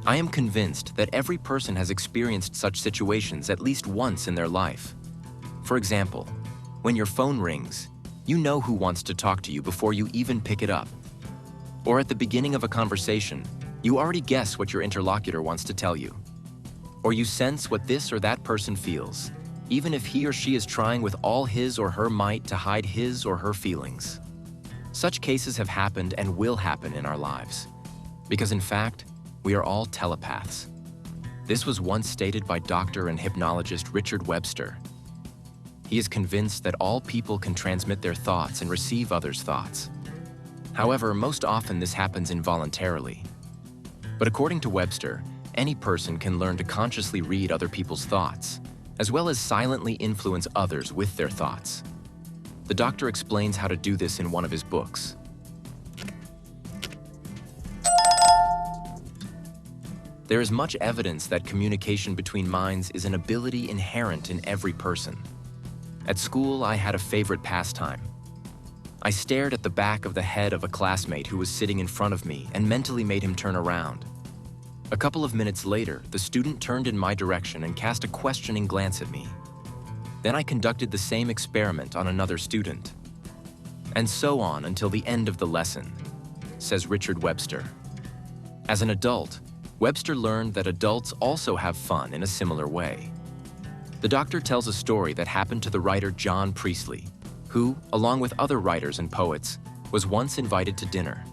I am convinced that every person has experienced such situations at least once in their life. For example, when your phone rings, you know who wants to talk to you before you even pick it up. Or at the beginning of a conversation, you already guess what your interlocutor wants to tell you. Or you sense what this or that person feels, even if he or she is trying with all his or her might to hide his or her feelings. Such cases have happened and will happen in our lives, because in fact, we are all telepaths. This was once stated by doctor and hypnologist Richard Webster. He is convinced that all people can transmit their thoughts and receive others' thoughts. However, most often this happens involuntarily. But according to Webster, any person can learn to consciously read other people's thoughts, as well as silently influence others with their thoughts. The doctor explains how to do this in one of his books. There is much evidence that communication between minds is an ability inherent in every person. At school, I had a favorite pastime. I stared at the back of the head of a classmate who was sitting in front of me and mentally made him turn around. A couple of minutes later, the student turned in my direction and cast a questioning glance at me. Then I conducted the same experiment on another student. And so on until the end of the lesson, says Richard Webster. As an adult, Webster learned that adults also have fun in a similar way. The doctor tells a story that happened to the writer John Priestley, who, along with other writers and poets, was once invited to dinner.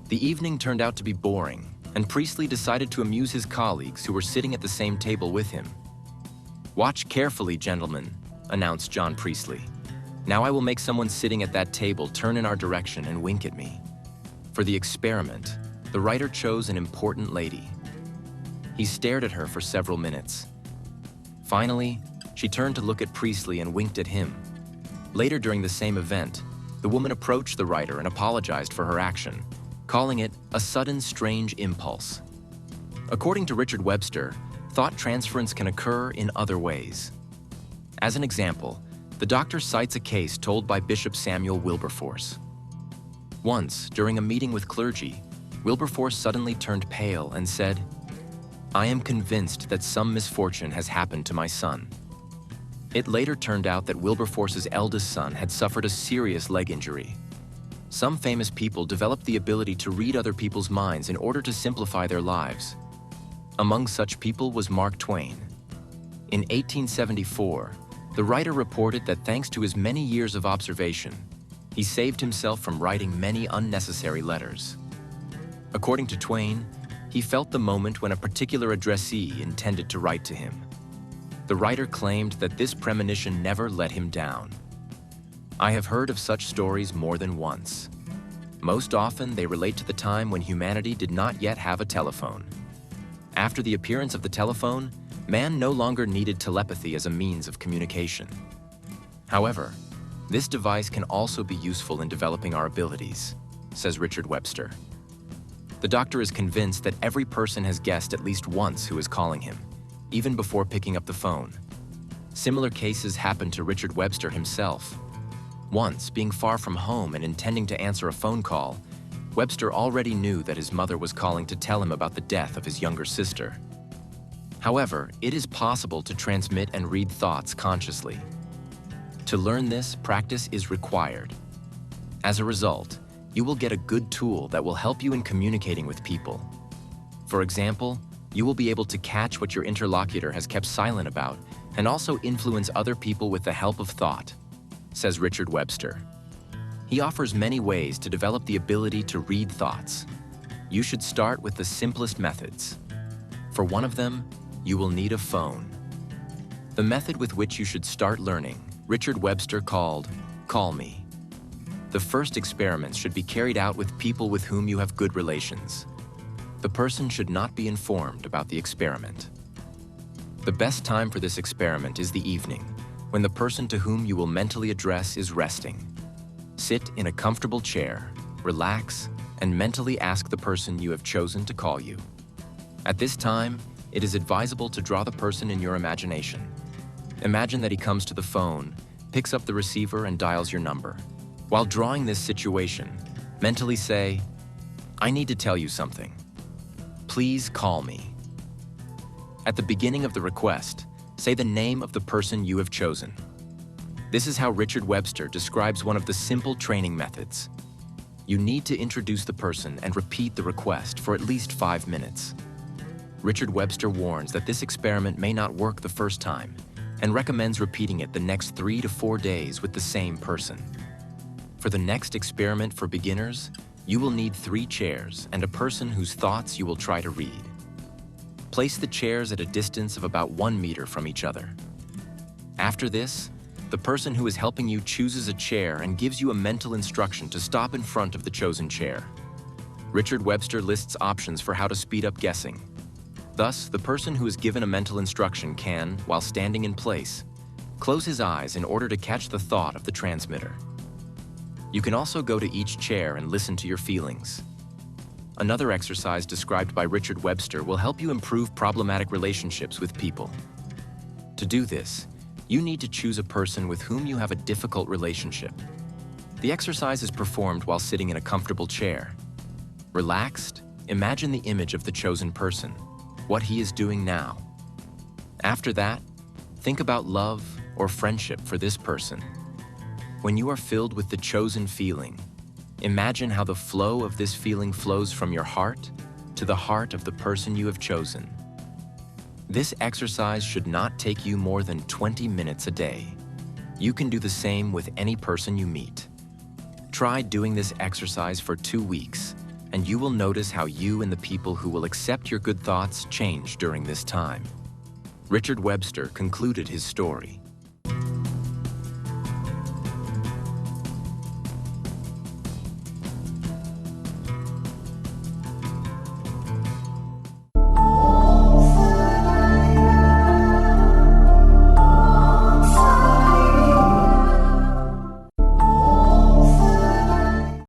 The evening turned out to be boring, and Priestley decided to amuse his colleagues who were sitting at the same table with him. "Watch carefully, gentlemen," announced John Priestley. "Now I will make someone sitting at that table turn in our direction and wink at me." For the experiment, the writer chose an important lady. He stared at her for several minutes. Finally, she turned to look at Priestley and winked at him. Later during the same event, the woman approached the writer and apologized for her action, calling it a sudden strange impulse. According to Richard Webster, thought transference can occur in other ways. As an example, the doctor cites a case told by Bishop Samuel Wilberforce. Once, during a meeting with clergy, Wilberforce suddenly turned pale and said, "I am convinced that some misfortune has happened to my son." It later turned out that Wilberforce's eldest son had suffered a serious leg injury. Some famous people developed the ability to read other people's minds in order to simplify their lives. Among such people was Mark Twain. In 1874, the writer reported that thanks to his many years of observation, he saved himself from writing many unnecessary letters. According to Twain, he felt the moment when a particular addressee intended to write to him. The writer claimed that this premonition never let him down. I have heard of such stories more than once. Most often, they relate to the time when humanity did not yet have a telephone. After the appearance of the telephone, man no longer needed telepathy as a means of communication. However, this device can also be useful in developing our abilities, says Richard Webster. The doctor is convinced that every person has guessed at least once who is calling him, even before picking up the phone. Similar cases happened to Richard Webster himself. Once, being far from home and intending to answer a phone call, Webster already knew that his mother was calling to tell him about the death of his younger sister. However, it is possible to transmit and read thoughts consciously. To learn this, practice is required. As a result, you will get a good tool that will help you in communicating with people. For example, you will be able to catch what your interlocutor has kept silent about and also influence other people with the help of thought, says Richard Webster. He offers many ways to develop the ability to read thoughts. You should start with the simplest methods. For one of them, you will need a phone. The method with which you should start learning, Richard Webster called "Call Me." The first experiments should be carried out with people with whom you have good relations. The person should not be informed about the experiment. The best time for this experiment is the evening, when the person to whom you will mentally address is resting. Sit in a comfortable chair, relax, and mentally ask the person you have chosen to call you. At this time, it is advisable to draw the person in your imagination. Imagine that he comes to the phone, picks up the receiver, and dials your number. While drawing this situation, mentally say, "I need to tell you something. Please call me. At the beginning of the request, say the name of the person you have chosen. This is how Richard Webster describes one of the simple training methods. You need to introduce the person and repeat the request for at least 5 minutes. Richard Webster warns that this experiment may not work the first time and recommends repeating it the next 3 to 4 days with the same person. For the next experiment for beginners, you will need 3 chairs and a person whose thoughts you will try to read. Place the chairs at a distance of about 1 meter from each other. After this, the person who is helping you chooses a chair and gives you a mental instruction to stop in front of the chosen chair. Richard Webster lists options for how to speed up guessing. Thus, the person who is given a mental instruction can, while standing in place, close his eyes in order to catch the thought of the transmitter. You can also go to each chair and listen to your feelings. Another exercise described by Richard Webster will help you improve problematic relationships with people. To do this, you need to choose a person with whom you have a difficult relationship. The exercise is performed while sitting in a comfortable chair. Relaxed, imagine the image of the chosen person, what he is doing now. After that, think about love or friendship for this person. When you are filled with the chosen feeling, imagine how the flow of this feeling flows from your heart to the heart of the person you have chosen. This exercise should not take you more than 20 minutes a day. You can do the same with any person you meet. Try doing this exercise for 2 weeks, and you will notice how you and the people who will accept your good thoughts change during this time. Richard Webster concluded his story.